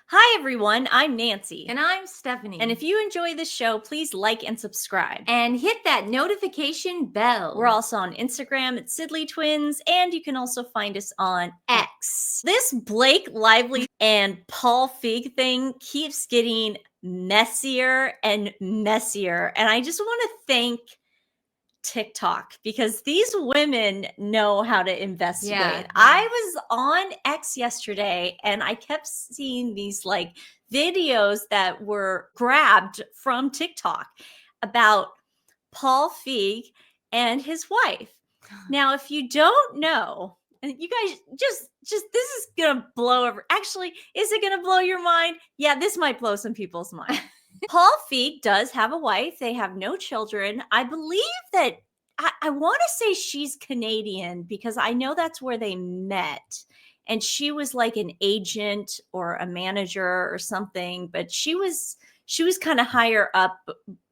Hi, everyone. I'm Nancy. And I'm Stephanie. And if you enjoy this show, please like and subscribe. And hit that notification bell. We're also on Instagram at TWiN, and you can also find us on X. This Blake Lively and Paul Feig thing keeps getting messier and messier. And I just want to thank TikTok because these women know how to investigate. Yeah. I was on X yesterday and I kept seeing these like videos that were grabbed from TikTok about Paul Feig and his wife. Now, if you don't know, and you guys just this is gonna blow over. Actually, is it gonna blow your mind? Yeah, this might blow some people's mind. Paul Feig does have a wife. They have no children. I believe that I want to say she's Canadian because I know that's where they met. And she was like an agent or a manager or something, but she was kind of higher up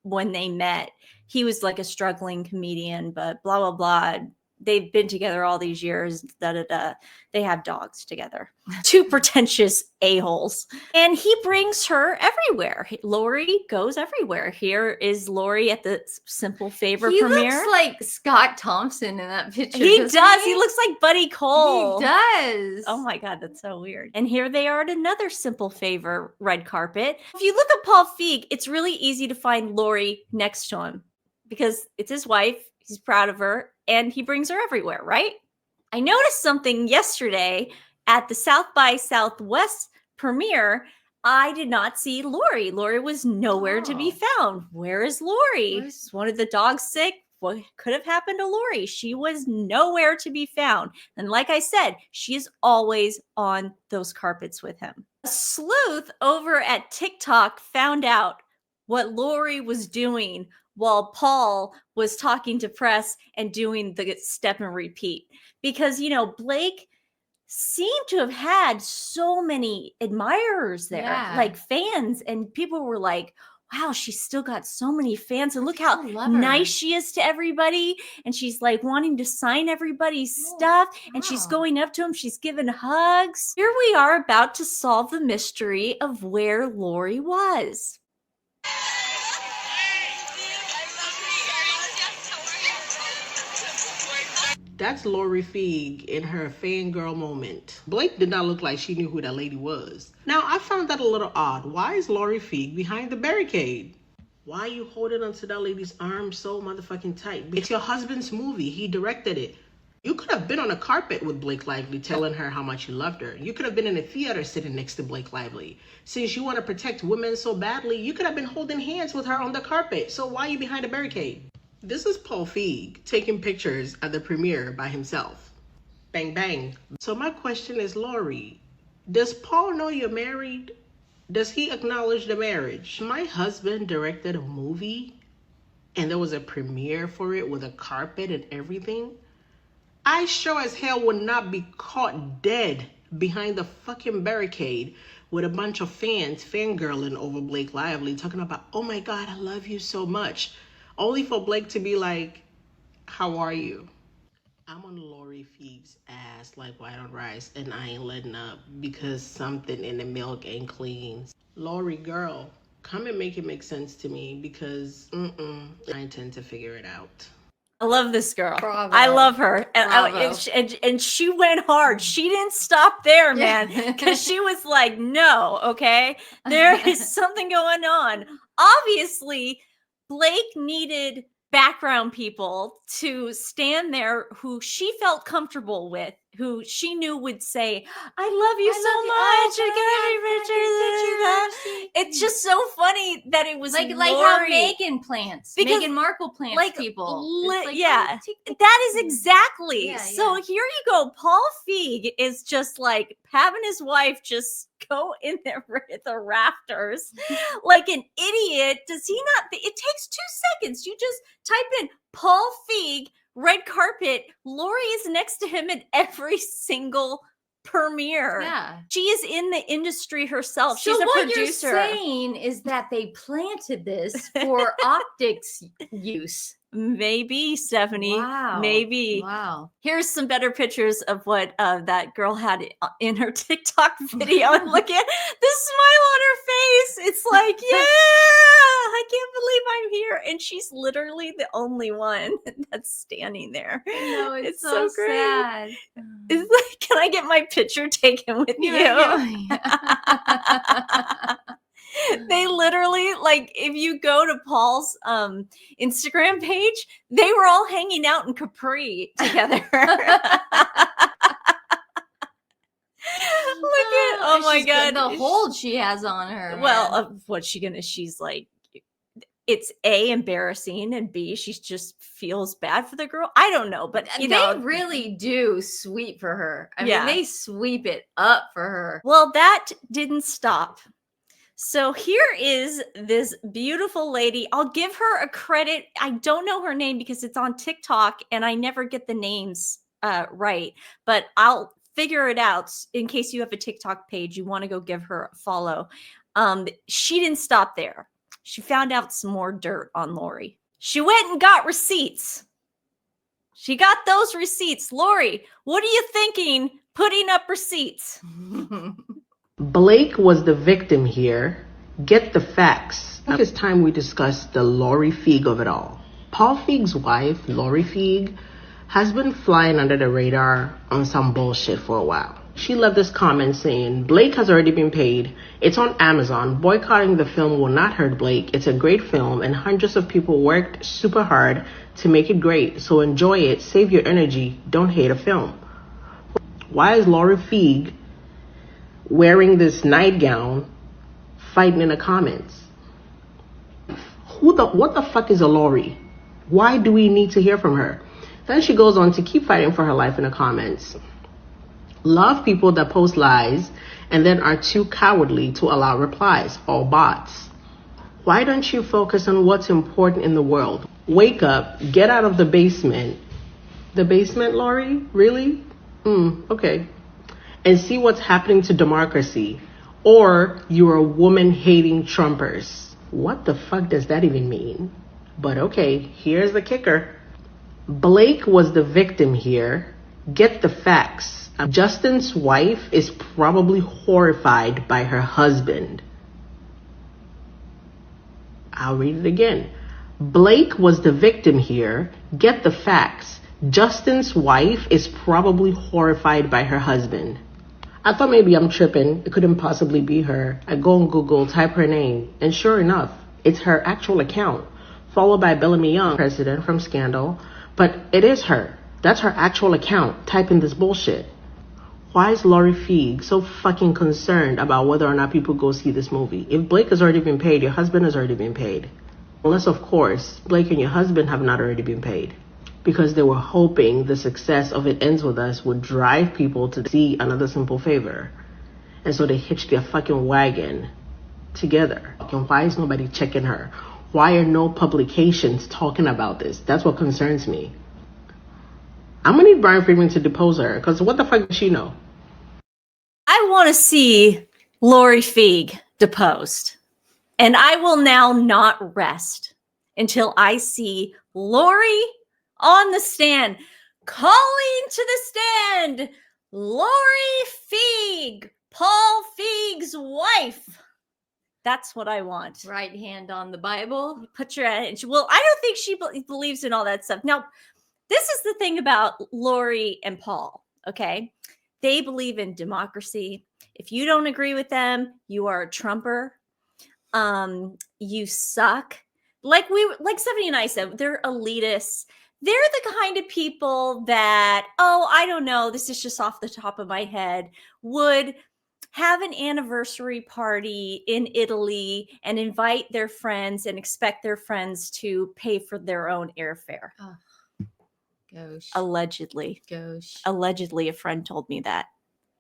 when they met. He was like a struggling comedian, but blah, blah, blah. They've been together all these years. They have dogs together. Two pretentious a-holes. And he brings her everywhere. Lori goes everywhere. Here is Lori at the Simple Favor premiere. He looks like Scott Thompson in that picture. He does. He looks like Buddy Cole. He does. Oh my God, that's so weird. And here they are at another Simple Favor red carpet. If you look at Paul Feig, it's really easy to find Lori next to him because it's his wife. He's proud of her and he brings her everywhere, right? I noticed something yesterday at the South by Southwest premiere. I did not see Lori. Lori was nowhere to be found. Where is Lori? Is one of the dogs sick? What could have happened to Lori? She was nowhere to be found. And like I said, she is always on those carpets with him. A sleuth over at TikTok found out what Lori was doing while Paul was talking to press and doing the step and repeat. Because, you know, Blake seemed to have had so many admirers there, like fans, and people were like, wow, she's still got so many fans, and look how nice she is to everybody, and she's like wanting to sign everybody's stuff, and she's going up to him, she's giving hugs. Here we are about to solve the mystery of where Lori was. That's Lori Feig in her fangirl moment. Blake did not look like she knew who that lady was. Now, I found that a little odd. Why is Lori Feig behind the barricade? Why are you holding onto that lady's arm so motherfucking tight? It's your husband's movie. He directed it. You could have been on a carpet with Blake Lively telling her how much you loved her. You could have been in a theater sitting next to Blake Lively. Since you want to protect women so badly, you could have been holding hands with her on the carpet. So why are you behind a barricade? This is Paul Feig taking pictures at the premiere by himself. Bang, bang. So my question is, Lori, does Paul know you're married? Does he acknowledge the marriage? My husband directed a movie and there was a premiere for it with a carpet and everything. I sure as hell would not be caught dead behind the fucking barricade with a bunch of fans fangirling over Blake Lively talking about, oh my God, I love you so much. Only for Blake to be like, how are you? I'm on Lori Feig's ass like white on rice and I ain't letting up because something in the milk ain't clean. Lori, girl, come and make it make sense to me because I intend to figure it out. I love this girl. Bravo. I love her. And she went hard. She didn't stop there, man, because she was like, no, okay? There is something going on. Obviously, Blake needed background people to stand there who she felt comfortable with, who she knew would say, I love you so much. It's just so funny that it was like Lori. How Meghan plants. Meghan Markle plants like, people. That is exactly. So here you go. Paul Feig is just like having his wife just go in there at the rafters like an idiot. Does he not? It takes 2 seconds. You just type in Paul Feig, red carpet. Lori is next to him at every single premiere. Yeah. She is in the industry herself. So she's a what producer. You're saying is that they planted this for optics use. Maybe, Stephanie. Wow. Maybe. Wow. Here's some better pictures of what that girl had in her TikTok video. And look at the smile on her face. It's like, yeah, I can't believe I'm here. And she's literally the only one that's standing there. No, it's so so great. sad. It's like, can I get my picture taken with you? They literally, like, if you go to Paul's Instagram page, they were all hanging out in Capri together. Look at, oh my God. The hold she has on her. Well, what's she gonna, she's like, it's A, embarrassing, and B, she just feels bad for the girl. I don't know, but they really do sweep for her. I mean, they sweep it up for her. Well, that didn't stop. So here is this beautiful lady. I'll give her a credit. I don't know her name because it's on TikTok and I never get the names right, but I'll figure it out in case you have a TikTok page. You want to go give her a follow. She didn't stop there. She found out some more dirt on Lori. She went and got receipts. She got those receipts. Lori, what are you thinking putting up receipts? Blake was the victim here. Get the facts. I think it's time we discuss the Lori Feig of it all. Paul Feig's wife, Lori Feig, has been flying under the radar on some bullshit for a while. She left this comment saying, Blake has already been paid. It's on Amazon. Boycotting the film will not hurt Blake. It's a great film and hundreds of people worked super hard to make it great. So enjoy it. Save your energy. Don't hate a film. Why is Lori Feig wearing this nightgown fighting in the comments? What the fuck is a Lori? Why do we need to hear from her? Then she goes on to keep fighting for her life in the comments. Love people that post lies and then are too cowardly to allow replies, all bots. Why don't you focus on what's important in the world? Wake up, get out of the basement. The basement, Lori? Really? Okay. And see what's happening to democracy. Or you're a woman-hating Trumpers. What the fuck does that even mean? But okay, here's the kicker. Blake was the victim here. Get the facts. Justin's wife is probably horrified by her husband. I'll read it again. Blake was the victim here. Get the facts. Justin's wife is probably horrified by her husband. I thought maybe I'm tripping. It couldn't possibly be her. I go on Google, type her name, and sure enough, it's her actual account, followed by Bellamy Young, president from Scandal. But it is her. That's her actual account. Type in this bullshit. Why is Lori Feig so fucking concerned about whether or not people go see this movie? If Blake has already been paid, your husband has already been paid. Unless, of course, Blake and your husband have not already been paid. Because they were hoping the success of It Ends With Us would drive people to see Another Simple Favor. And so they hitched their fucking wagon together. And why is nobody checking her? Why are no publications talking about this? That's what concerns me. I'm gonna need Brian Friedman to depose her, because what the fuck does she know? I want to see Lori Feig deposed. And I will now not rest until I see Lori on the stand, calling to the stand, Lori Feig, Paul Feig's wife. That's what I want. Right hand on the Bible. Put your hand. Well, I don't think she believes in all that stuff. Now, this is the thing about Lori and Paul, okay? They believe in democracy. If you don't agree with them, you are a Trumper. You suck. Like Stephanie and I said, they're elitists. They're the kind of people that, I don't know, this is just off the top of my head, would have an anniversary party in Italy and invite their friends and expect their friends to pay for their own airfare. Oh, gosh. Allegedly. Gosh. Allegedly, a friend told me that.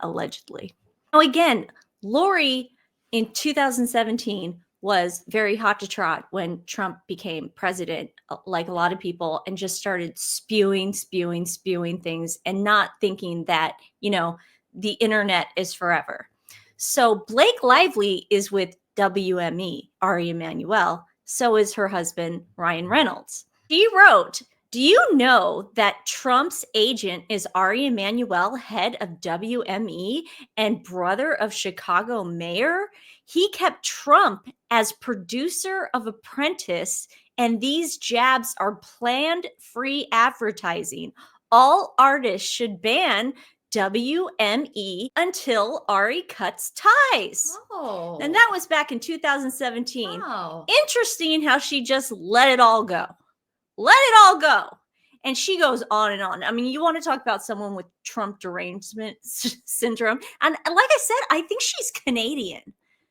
Allegedly. Now, again, Lori in 2017 was very hot to trot when Trump became president, like a lot of people, and just started spewing things and not thinking that, the internet is forever. So Blake Lively is with WME, Ari Emanuel. So is her husband, Ryan Reynolds. She wrote, do you know that Trump's agent is Ari Emanuel, head of WME and brother of Chicago mayor? He kept Trump as producer of Apprentice, and these jabs are planned free advertising. All artists should ban WME until Ari cuts ties. Oh. And that was back in 2017. Wow. Interesting how she just let it all go. Let it all go. And she goes on and on. I mean, you want to talk about someone with Trump derangement syndrome. And like I said, I think she's Canadian.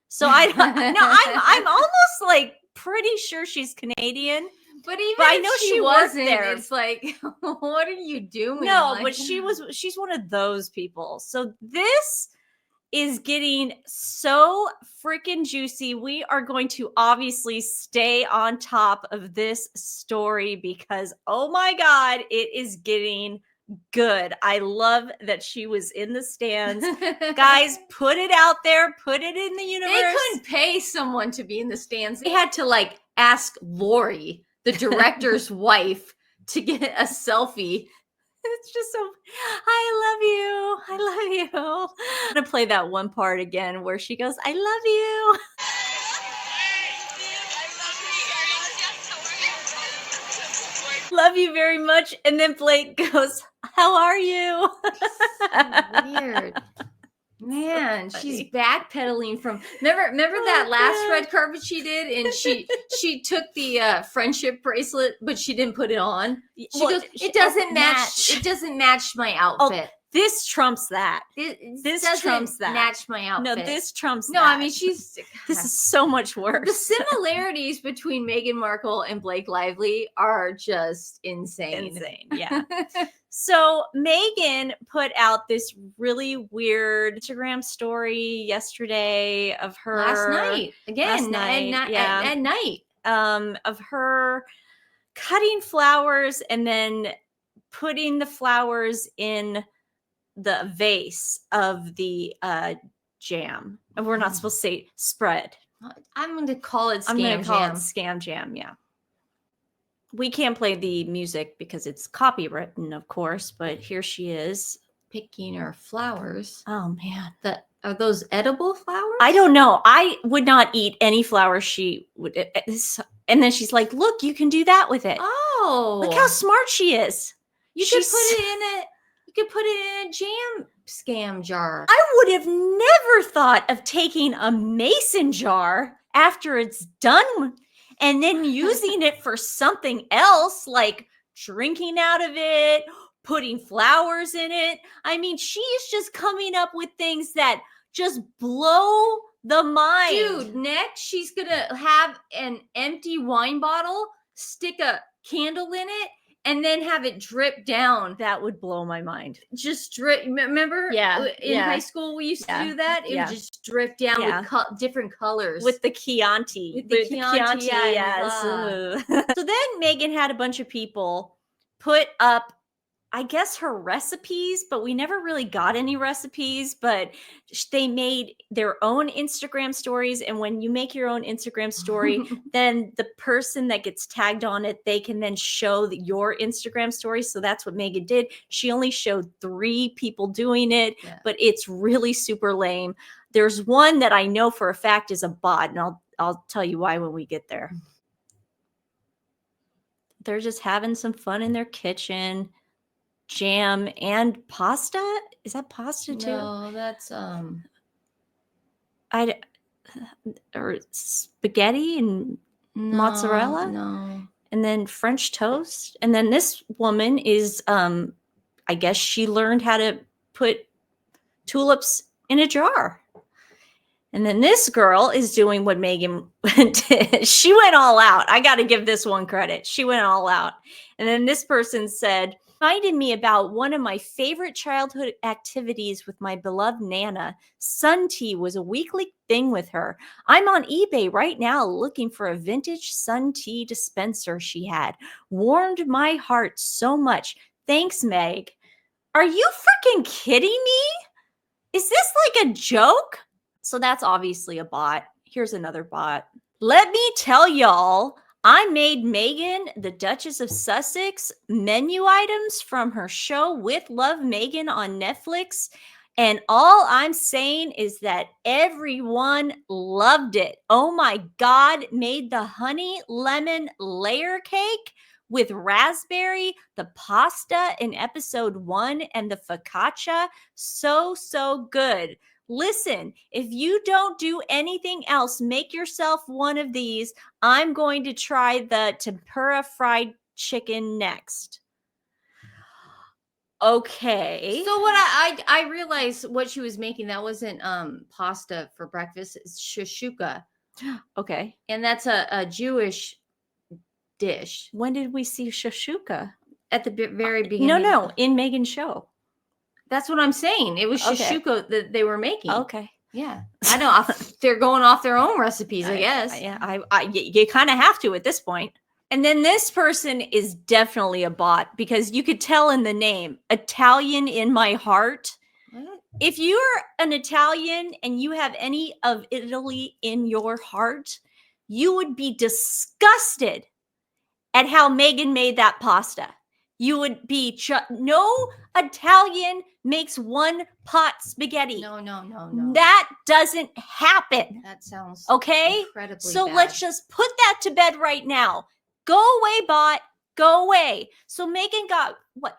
So I'm almost like pretty sure she's Canadian. But even I know she wasn't there. It's like, what are you doing? No, like, but she's one of those people. So this is getting so freaking juicy. We are going to obviously stay on top of this story because, oh my God, it is getting good. I love that she was in the stands. Guys, put it out there. Put it in the universe. They couldn't pay someone to be in the stands. They had to like ask Lori, the director's wife, to get a selfie. It's just so, I love you. I'm going to play that one part again where she goes, I love you. Love you very much. And then Blake goes, how are you? Weird. Man, she's backpedaling from remember that last red carpet she did, and she took the friendship bracelet, but she didn't put it on. She goes, it doesn't match. It doesn't match my outfit. This trumps that. This trumps that. Match my outfit. No, this trumps that. No, I mean this is so much worse. The similarities between Meghan Markle and Blake Lively are just insane. Yeah. So Meghan put out this really weird Instagram story yesterday of her last night at night of her cutting flowers and then putting the flowers in the vase of the jam. And we're not supposed to say spread. I'm going to call it scam jam. Yeah. We can't play the music because it's copywritten, of course, but here she is picking her flowers. Oh man. Are those edible flowers? I don't know. I would not eat any flowers she would. And then she's like, look, you can do that with it. Oh. Look how smart she is. You could put it in a jam scam jar. I would have never thought of taking a mason jar after it's done and then using it for something else, like drinking out of it, putting flowers in it. I mean, she is just coming up with things that just blow the mind. Dude, next she's going to have an empty wine bottle, stick a candle in it, and then have it drip down. That would blow my mind. Just drip. Remember? Yeah. In high school, we used to do that. It would just drip down with different colors. With the Chianti. With the Chianti, yes. So then Meghan had a bunch of people put up, I guess, her recipes, but we never really got any recipes, but they made their own Instagram stories. And when you make your own Instagram story, then the person that gets tagged on it, they can then show your Instagram story. So that's what Meghan did. She only showed 3 people doing it, but it's really super lame. There's one that I know for a fact is a bot, and I'll tell you why when we get there. They're just having some fun in their kitchen. Jam and pasta? Is that pasta too? No, that's or spaghetti and mozzarella? No. And then French toast. And then this woman is I guess she learned how to put tulips in a jar. And then this girl is doing what Meghan did. She went all out. I got to give this one credit. She went all out. And then this person said, reminded me about one of my favorite childhood activities with my beloved Nana. Sun tea was a weekly thing with her. I'm on eBay right now looking for a vintage sun tea dispenser she had. Warmed my heart so much. Thanks, Meg. Are you freaking kidding me? Is this like a joke? So that's obviously a bot. Here's another bot. Let me tell y'all, I made Meghan, the Duchess of Sussex, menu items from her show With Love Meghan on Netflix. And all I'm saying is that everyone loved it. Oh my God, made the honey lemon layer cake with raspberry, the pasta in episode 1, and the focaccia. So good. Listen, if you don't do anything else, make yourself one of these. I'm going to try the tempura fried chicken next. Okay. So what I realized what she was making, that wasn't pasta for breakfast. It's shashuka. Okay. And that's a Jewish dish. When did we see shashuka? At the very beginning. No, in Meghan's show. That's what I'm saying. It was shashuka that they were making. Okay. Yeah. I know. They're going off their own recipes, I guess. Yeah, you kind of have to at this point. And then this person is definitely a bot because you could tell in the name, Italian in my heart. What? If you're an Italian and you have any of Italy in your heart, you would be disgusted at how Meghan made that pasta. You would be no Italian makes one pot spaghetti. No. That doesn't happen. That sounds okay. Incredibly so bad. Let's just put that to bed right now. Go away, bot. Go away. So Meghan got what?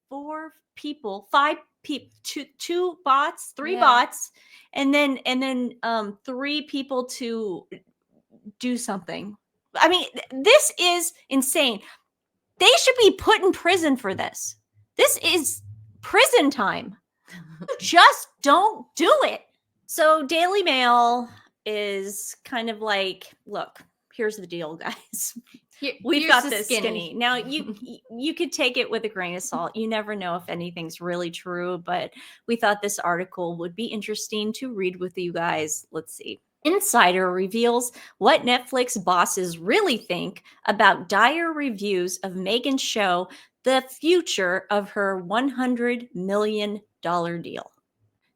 4 people, 5 people, two bots, 3 bots, and then 3 people to do something. I mean, this is insane. They should be put in prison for this. This is prison time. Just don't do it. So Daily Mail is kind of like, look, here's the deal, guys. We've got this skinny. Now, you could take it with a grain of salt. You never know if anything's really true, but we thought this article would be interesting to read with you guys. Let's see. Insider reveals what Netflix bosses really think about dire reviews of Meghan's show, The Future of Her $100 million Deal.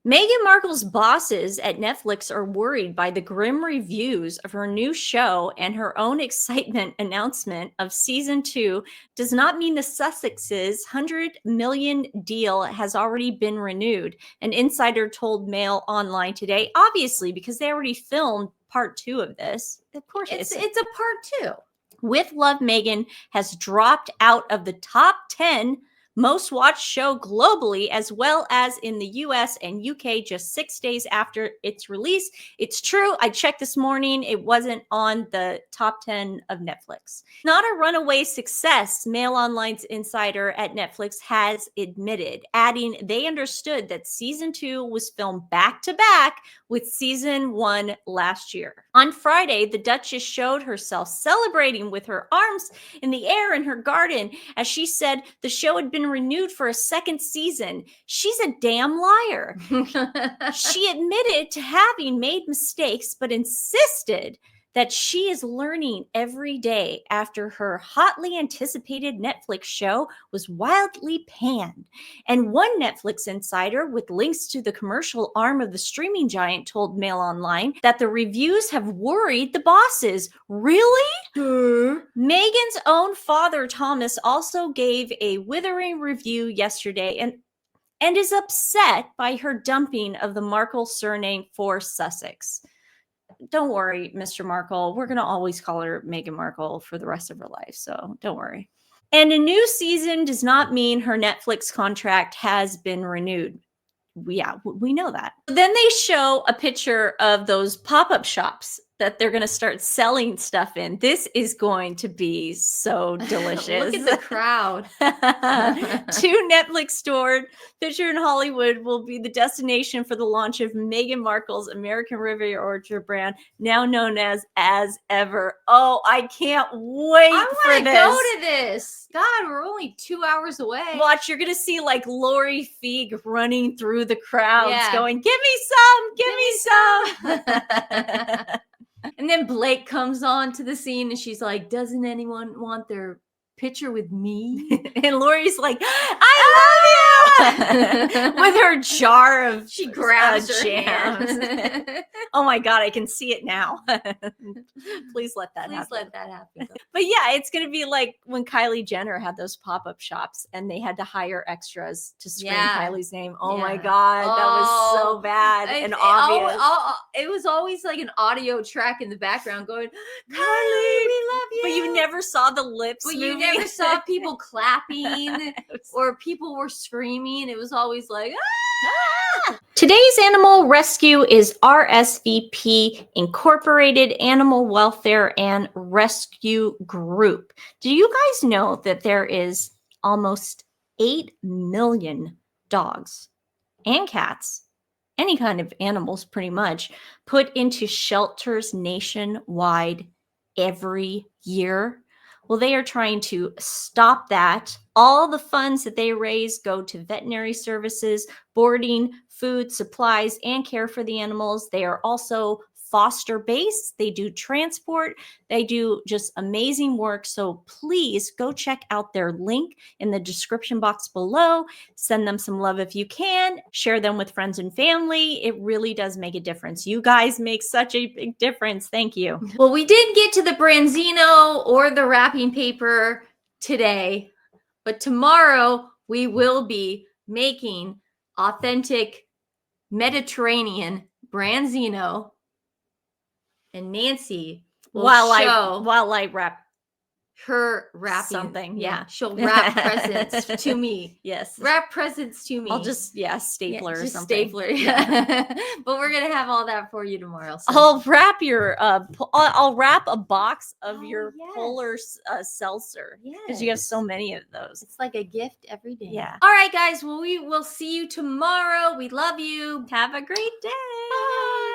Meghan Markle's bosses at Netflix are worried by the grim reviews of her new show, and her own excitement announcement of season 2 does not mean the Sussexes' $100 million deal has already been renewed. An insider told Mail Online today, obviously, because they already filmed part 2 of this. Of course, it's a part 2. With Love Meghan has dropped out of the top 10 most watched show globally, as well as in the US and UK just 6 days after its release. It's true. I checked this morning. It wasn't on the top 10 of Netflix. Not a runaway success, Mail Online's insider at Netflix has admitted, adding they understood that season 2 was filmed back to back with season 1 last year. On Friday, the Duchess showed herself celebrating with her arms in the air in her garden as she said the show had been renewed for a 2nd season. She's a damn liar. She admitted to having made mistakes, but insisted that she is learning every day after her hotly anticipated Netflix show was wildly panned. And one Netflix insider with links to the commercial arm of the streaming giant told Mail Online that the reviews have worried the bosses. Really? Meghan's own father, Thomas, also gave a withering review yesterday and is upset by her dumping of the Markle surname for Sussex. Don't worry, Mr. Markle. We're going to always call her Meghan Markle for the rest of her life, so don't worry. And a new season does not mean her Netflix contract has been renewed. Yeah, we know that. Then they show a picture of those pop-up shops that they're going to start selling stuff in. This is going to be so delicious. Look at the crowd. 2 Netflix stores featured in Hollywood will be the destination for the launch of Meghan Markle's American Riviera Orchard brand, now known as Ever. Oh, I can't wait for this. I want to go to this. God, we're only 2 hours away. Watch, you're going to see like Lori Feig running through the crowds going, give me some. And then Blake comes on to the scene and she's like, doesn't anyone want their picture with me? And Lori's like, I love you! With her jar of She grabs her jams. hand. Oh my God, I can see it now. Please let that Please happen. let that happen. But yeah, it's going to be like when Kylie Jenner had those pop-up shops and they had to hire extras to scream Yeah. Kylie's name. Oh my Yeah. God, that was so Oh, bad and obvious. It was always like an audio track in the background going, Kylie, we love you. But you never saw the lips But moving. you never saw people clapping It was- or people were screaming. It was always like, Today's animal rescue is RSVP, Incorporated Animal Welfare and Rescue Group. Do you guys know that there is almost 8 million dogs and cats, any kind of animals pretty much, put into shelters nationwide every year? Well, they are trying to stop that. All the funds that they raise go to veterinary services, boarding, food, supplies, and care for the animals. They are also foster based. They do transport. They do just amazing work. So please go check out their link in the description box below. Send them some love if you can. Share them with friends and family. It really does make a difference. You guys make such a big difference. Thank you. well, we didn't get to the Branzino or the wrapping paper today, but tomorrow we will be making authentic Mediterranean Branzino, and Nancy will While show I wrap her wrapping something. Yeah. she'll wrap presents to me. Yes. Wrap presents to me. I'll just stapler or just something. stapler. Yeah. But we're gonna have all that for you tomorrow. So. I'll wrap your I'll wrap a box of your yes. polar seltzer because you have so many of those. It's like a gift every day. Yeah. All right, guys. Well, we will see you tomorrow. We love you. Have a great day. Bye.